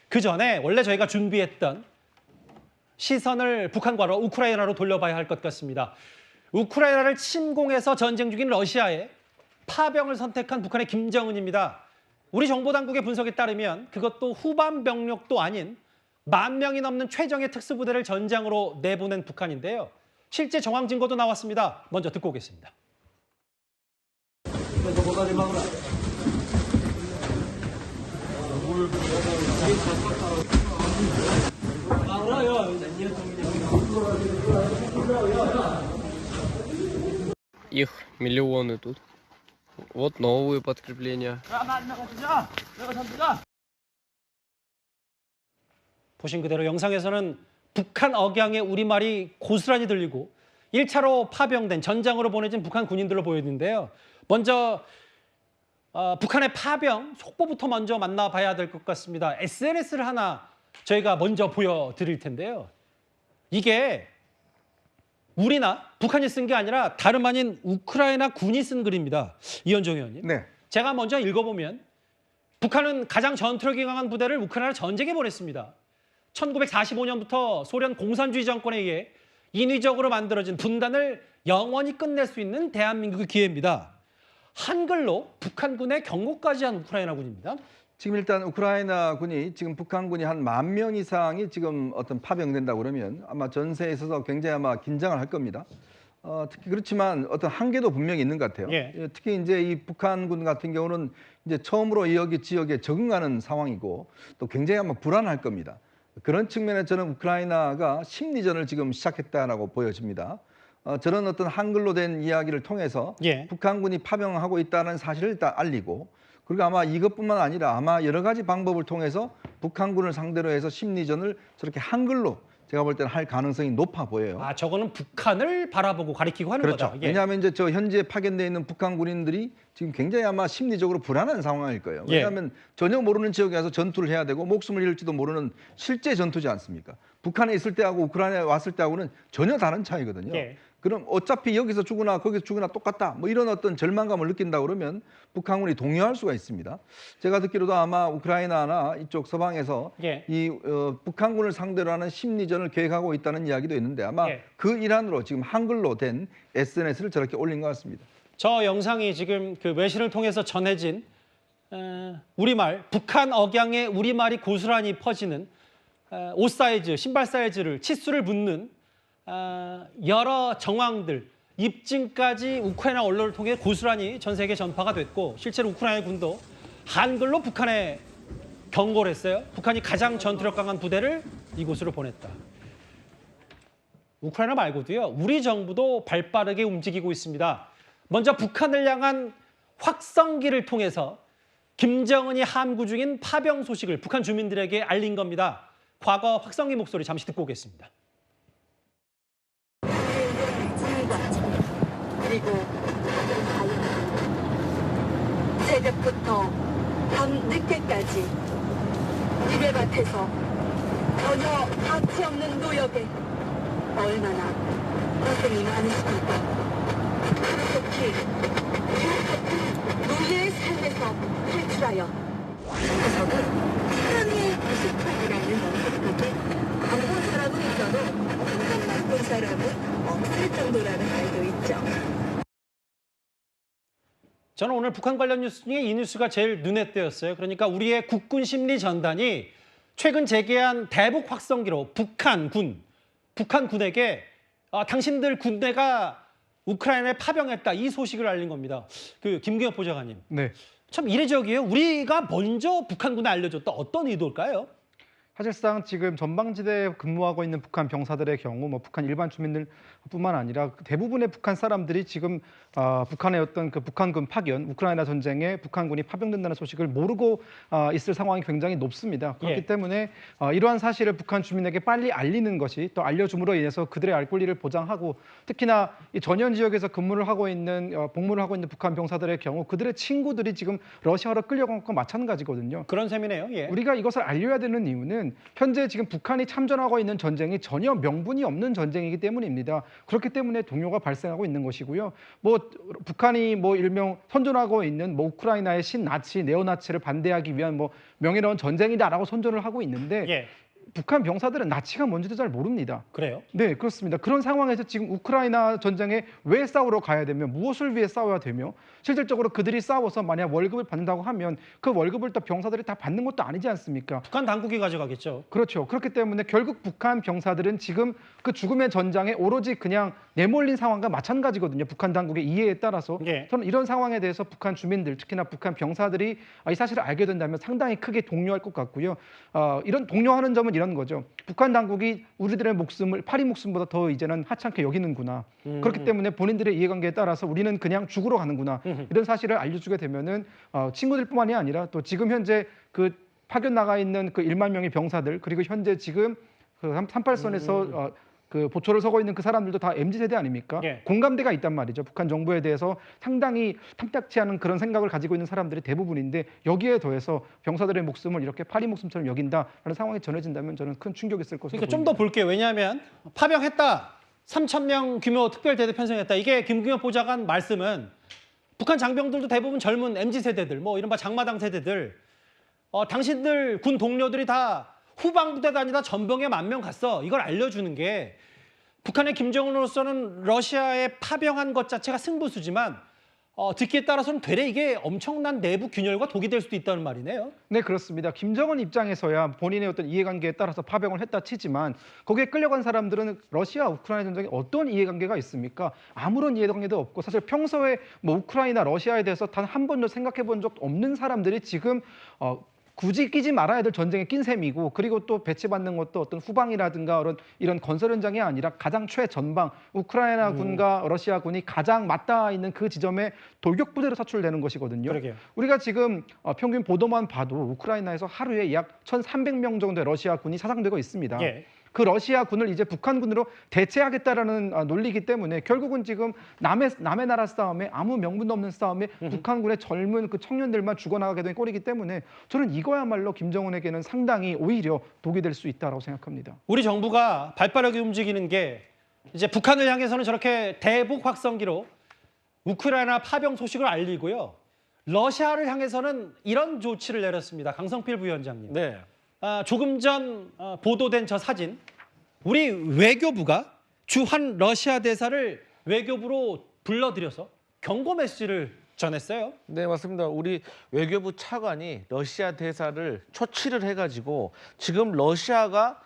그 전에 원래 저희가 준비했던 시선을 북한과 우크라이나로 돌려봐야 할 것 같습니다. 우크라이나를 침공해서 전쟁 중인 러시아에 파병을 선택한 북한의 김정은입니다. 우리 정보당국의 분석에 따르면 그것도 후반 병력도 아닌 10,000명이 넘는 최정예 특수부대를 전장으로 내보낸 북한인데요. 실제 정황 증거도 나왔습니다. 먼저 듣고 오겠습니다. Их миллионы тут. Вот новые подкрепления. 보신 그대로 영상에서는 북한 억양의 우리말이 고스란히 들리고 1차로 파병된 전장으로 보내진 북한 군인들로 보이는데요. 먼저 북한의 파병 속보부터 먼저 만나봐야 될 것 같습니다. SNS를 하나 저희가 먼저 보여드릴 텐데요. 이게 우리나 북한이 쓴 게 아니라 다름 아닌 우크라이나 군이 쓴 글입니다. 이현정 의원님. 네. 제가 먼저 읽어보면 북한은 가장 전투력이 강한 부대를 우크라이나 전쟁에 보냈습니다. 1945년부터 소련 공산주의 정권에 의해 인위적으로 만들어진 분단을 영원히 끝낼 수 있는 대한민국의 기회입니다. 한글로 북한군의 경고까지 한 우크라이나군입니다. 지금 일단 우크라이나 군이 지금 북한군이 한 10,000명 이상이 지금 어떤 파병된다고 그러면 아마 전세에 있어서 굉장히 아마 긴장을 할 겁니다. 특히 그렇지만 어떤 한계도 분명히 있는 것 같아요. 예. 특히 이제 이 북한군 같은 경우는 이제 처음으로 여기 지역에 적응하는 상황이고 또 굉장히 아마 불안할 겁니다. 그런 측면에서 저는 우크라이나가 심리전을 지금 시작했다라고 보여집니다. 저런 어떤 한글로 된 이야기를 통해서 예. 북한군이 파병하고 있다는 사실을 일단 알리고 그리고 아마 이것뿐만 아니라 아마 여러 가지 방법을 통해서 북한군을 상대로 해서 심리전을 저렇게 한글로 제가 볼 때는 할 가능성이 높아 보여요. 저거는 북한을 바라보고 가리키고 하는 그렇죠. 거다. 예. 왜냐하면 이제 저 현지에 파견돼 있는 북한 군인들이 지금 굉장히 아마 심리적으로 불안한 상황일 거예요. 왜냐하면 전혀 모르는 지역에 가서 전투를 해야 되고 목숨을 잃을지도 모르는 실제 전투지 않습니까? 북한에 있을 때하고 우크라이나에 왔을 때하고는 전혀 다른 차이거든요. 예. 그럼 어차피 여기서 죽으나 거기서 죽으나 똑같다. 뭐 이런 어떤 절망감을 느낀다 그러면 북한군이 동요할 수가 있습니다. 제가 듣기로도 아마 우크라이나나 이쪽 서방에서 예. 이 북한군을 상대로 하는 심리전을 계획하고 있다는 이야기도 있는데 아마 예. 그 일환으로 지금 한글로 된 SNS를 저렇게 올린 것 같습니다. 저 영상이 지금 그 외신을 통해서 전해진 우리말, 북한 억양의 우리말이 고스란히 퍼지는 옷 사이즈, 신발 사이즈를 치수를 묻는 여러 정황들, 입증까지 우크라이나 언론을 통해 고스란히 전 세계 전파가 됐고 실제로 우크라이나 군도 한글로 북한에 경고를 했어요. 북한이 가장 전투력 강한 부대를 이곳으로 보냈다. 우크라이나 말고도요. 우리 정부도 발빠르게 움직이고 있습니다. 먼저 북한을 향한 확성기를 통해서 김정은이 함구 중인 파병 소식을 북한 주민들에게 알린 겁니다. 과거 확성기 목소리 잠시 듣고 오겠습니다. 그리고 새벽부터 밤 늦게까지 지배밭에서 전혀 가치 없는 노역에 얼마나 고생이 많으십니까? 하루속히 노예의 삶에서 탈출하여 구석은 사랑의 98이라는 언급하게 안 본 사람은 있어도 한번만 본 사람은 없을 정도라는 말도 있죠. 저는 오늘 북한 관련 뉴스 중에 이 뉴스가 제일 눈에 띄었어요. 그러니까 우리의 국군 심리 전단이 최근 재개한 대북 확성기로 북한군에게 당신들 군대가 우크라이나에 파병했다 이 소식을 알린 겁니다. 그 김경엽 보좌관님. 네. 참 이례적이에요. 우리가 먼저 북한군에 알려줬다. 어떤 의도일까요? 사실상 지금 전방지대에 근무하고 있는 북한 병사들의 경우 북한 일반 주민들뿐만 아니라 대부분의 북한 사람들이 지금 북한의 어떤 그 북한군 파견, 우크라이나 전쟁에 북한군이 파병된다는 소식을 모르고 있을 상황이 굉장히 높습니다. 그렇기 때문에 이러한 사실을 북한 주민에게 빨리 알리는 것이 또 알려줌으로 인해서 그들의 알 권리를 보장하고 특히나 이 전현 지역에서 근무를 하고 있는 복무를 하고 있는 북한 병사들의 경우 그들의 친구들이 지금 러시아로 끌려간 것과 마찬가지거든요. 그런 셈이네요. 예. 우리가 이것을 알려야 되는 이유는 이유는 현재 지금 북한이 참전하고 있는 전쟁이 전혀 명분이 없는 전쟁이기 때문입니다. 그렇기 때문에 동요가 발생하고 있는 것이고요. 뭐 북한이 뭐 일명 선전하고 있는 뭐 우크라이나의 신나치, 네오나치를 반대하기 위한 뭐 명예로운 전쟁이다라고 선전을 하고 있는데 예, 북한 병사들은 나치가 뭔지도 잘 모릅니다. 그래요. 네, 그렇습니다. 그런 상황에서 지금 우크라이나 전쟁에 왜 싸우러 가야 되며 무엇을 위해 싸워야 되며 실질적으로 그들이 싸워서 만약 월급을 받는다고 하면 그 월급을 또 병사들이 다 받는 것도 아니지 않습니까? 북한 당국이 가져가겠죠. 그렇죠. 그렇기 때문에 결국 북한 병사들은 지금 그 죽음의 전장에 오로지 그냥 내몰린 상황과 마찬가지거든요. 북한 당국의 이해에 따라서 예. 저는 이런 상황에 대해서 북한 주민들, 특히나 북한 병사들이 이 사실을 알게 된다면 상당히 크게 동요할 것 같고요. 이런 동요하는 점은 이런 거죠. 북한 당국이 우리들의 목숨을 파리 목숨보다 더 이제는 하찮게 여기는구나. 그렇기 때문에 본인들의 이해관계에 따라서 우리는 그냥 죽으러 가는구나. 이런 사실을 알려주게 되면은 친구들뿐만이 아니라 또 지금 현재 그 파견 나가 있는 그 1만 명의 병사들 그리고 현재 지금 그 38선에서 그 보초를 서고 있는 그 사람들도 다 MZ 세대 아닙니까? 예. 공감대가 있단 말이죠. 북한 정부에 대해서 상당히 탐탁치 않은 그런 생각을 가지고 있는 사람들이 대부분인데 여기에 더해서 병사들의 목숨을 이렇게 파리 목숨처럼 여긴다라는 상황이 전해진다면 저는 큰 충격이 있을 것으로 그러니까 좀 보입니다. 더 볼게요. 왜냐하면 파병했다, 3,000명 규모 특별대대 편성했다. 이게 김경엽 보좌관 말씀은 북한 장병들도 대부분 젊은 MZ 세대들, 뭐 이른바 장마당 세대들, 당신들 군 동료들이 다 후방부대 다니다 전병에 10,000명 갔어. 이걸 알려주는 게 북한의 김정은으로서는 러시아에 파병한 것 자체가 승부수지만 듣기에 따라서는 되레 이게 엄청난 내부 균열과 독이 될 수도 있다는 말이네요. 네, 그렇습니다. 김정은 입장에서야 본인의 어떤 이해관계에 따라서 파병을 했다 치지만 거기에 끌려간 사람들은 러시아 우크라이나 전쟁에 어떤 이해관계가 있습니까? 아무런 이해관계도 없고 사실 평소에 뭐 우크라이나 러시아에 대해서 단 한 번도 생각해 본 적 없는 사람들이 지금 굳이 끼지 말아야 될 전쟁에 낀 셈이고 그리고 또 배치받는 것도 어떤 후방이라든가 이런 건설 현장이 아니라 가장 최전방 우크라이나 군과 러시아 군이 가장 맞닿아 있는 그 지점에 돌격 부대로 사출되는 것이거든요. 그러게요. 우리가 지금 평균 보도만 봐도 우크라이나에서 하루에 약 1,300명 정도의 러시아 군이 사상되고 있습니다. 예. 그 러시아 군을 이제 북한군으로 대체하겠다라는 논리이기 때문에 결국은 지금 남의 나라 싸움에 아무 명분도 없는 싸움에 북한군의 젊은 그 청년들만 죽어나가게 된 꼴이기 때문에 저는 이거야말로 김정은에게는 상당히 오히려 독이 될 수 있다고 생각합니다. 우리 정부가 발빠르게 움직이는 게 이제 북한을 향해서는 저렇게 대북 확성기로 우크라이나 파병 소식을 알리고요. 러시아를 향해서는 이런 조치를 내렸습니다. 강성필 부위원장님. 네. 조금 전 보도된 저 사진, 우리 외교부가 주한 러시아 대사를 외교부로 불러들여서 경고 메시지를 전했어요. 네, 맞습니다. 우리 외교부 차관이 러시아 대사를 초치를 해가지고 지금 러시아가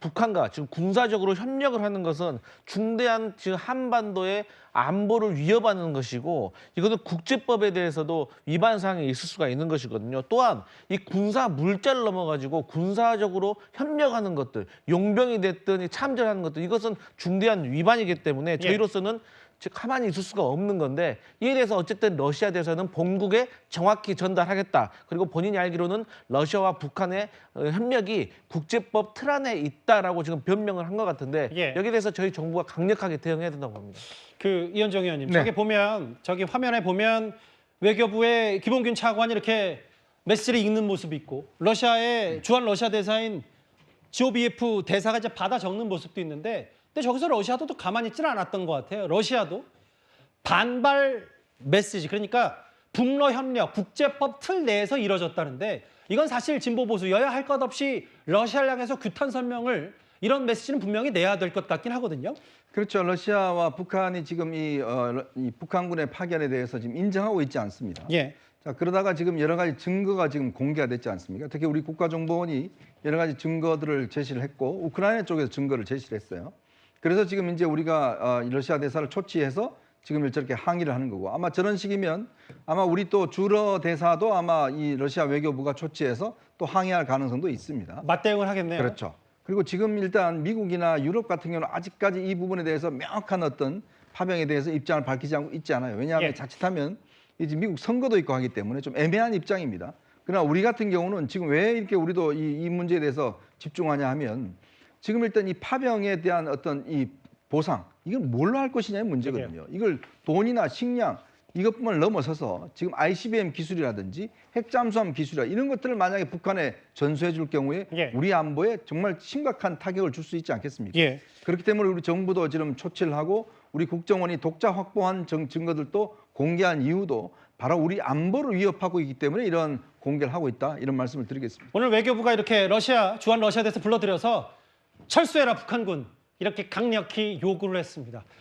북한과 지금 군사적으로 협력을 하는 것은 중대한 지금 한반도의 안보를 위협하는 것이고 이것은 국제법에 대해서도 위반 사항이 있을 수가 있는 것이거든요. 또한 이 군사 물자를 넘어가지고 군사적으로 협력하는 것들, 용병이 됐든 참전하는 것들 이것은 중대한 위반이기 때문에 저희로서는 즉 가만히 있을 수가 없는 건데 이에 대해서 어쨌든 러시아 대사는 본국에 정확히 전달하겠다. 그리고 본인이 알기로는 러시아와 북한의 협력이 국제법 틀 안에 있다라고 지금 변명을 한 것 같은데 여기에 대해서 저희 정부가 강력하게 대응해야 된다고 봅니다. 그 이현정 의원님, 네. 저기 보면 저기 화면에 보면 외교부의 김홍균 차관이 이렇게 메시지를 읽는 모습이 있고 러시아의 주한 러시아 대사인 GOBF 대사가 이제 받아 적는 모습도 있는데 근데 저기서 러시아도 또 가만히 있지는 않았던 것 같아요. 러시아도 반발 메시지, 그러니까 북러 협력, 국제법 틀 내에서 이뤄졌다는데 이건 사실 진보 보수 여야 할 것 없이 러시아를 향해서 규탄 성명을 이런 메시지는 분명히 내야 될 것 같긴 하거든요. 그렇죠. 러시아와 북한이 지금 이 북한군의 파견에 대해서 지금 인정하고 있지 않습니다. 예. 자, 그러다가 지금 여러 가지 증거가 지금 공개가 됐지 않습니까? 특히 우리 국가정보원이 여러 가지 증거들을 제시를 했고 우크라이나 쪽에서 증거를 제시를 했어요. 그래서 지금 이제 우리가 러시아 대사를 초치해서 지금 저렇게 항의를 하는 거고 아마 저런 식이면 아마 우리 또 주러 대사도 아마 이 러시아 외교부가 초치해서 또 항의할 가능성도 있습니다. 맞대응을 하겠네요. 그렇죠. 그리고 지금 일단 미국이나 유럽 같은 경우는 아직까지 이 부분에 대해서 명확한 어떤 파병에 대해서 입장을 밝히지 않고 있지 않아요. 왜냐하면 자칫하면 이제 미국 선거도 있고 하기 때문에 좀 애매한 입장입니다. 그러나 우리 같은 경우는 지금 왜 이렇게 우리도 이 문제에 대해서 집중하냐 하면 지금 일단 이 파병에 대한 어떤 이 보상 이걸 뭘로 할 것이냐의 문제거든요. 이걸 돈이나 식량 이것뿐만 넘어서서 지금 ICBM 기술이라든지 핵잠수함 기술이라 이런 것들을 만약에 북한에 전수해 줄 경우에 예. 우리 안보에 정말 심각한 타격을 줄 수 있지 않겠습니까? 예. 그렇기 때문에 우리 정부도 지금 조치를 하고 우리 국정원이 독자 확보한 증거들도 공개한 이유도 바로 우리 안보를 위협하고 있기 때문에 이런 공개를 하고 있다 이런 말씀을 드리겠습니다. 오늘 외교부가 이렇게 주한 러시아 대사 불러들여서 철수해라 북한군 이렇게 강력히 요구를 했습니다.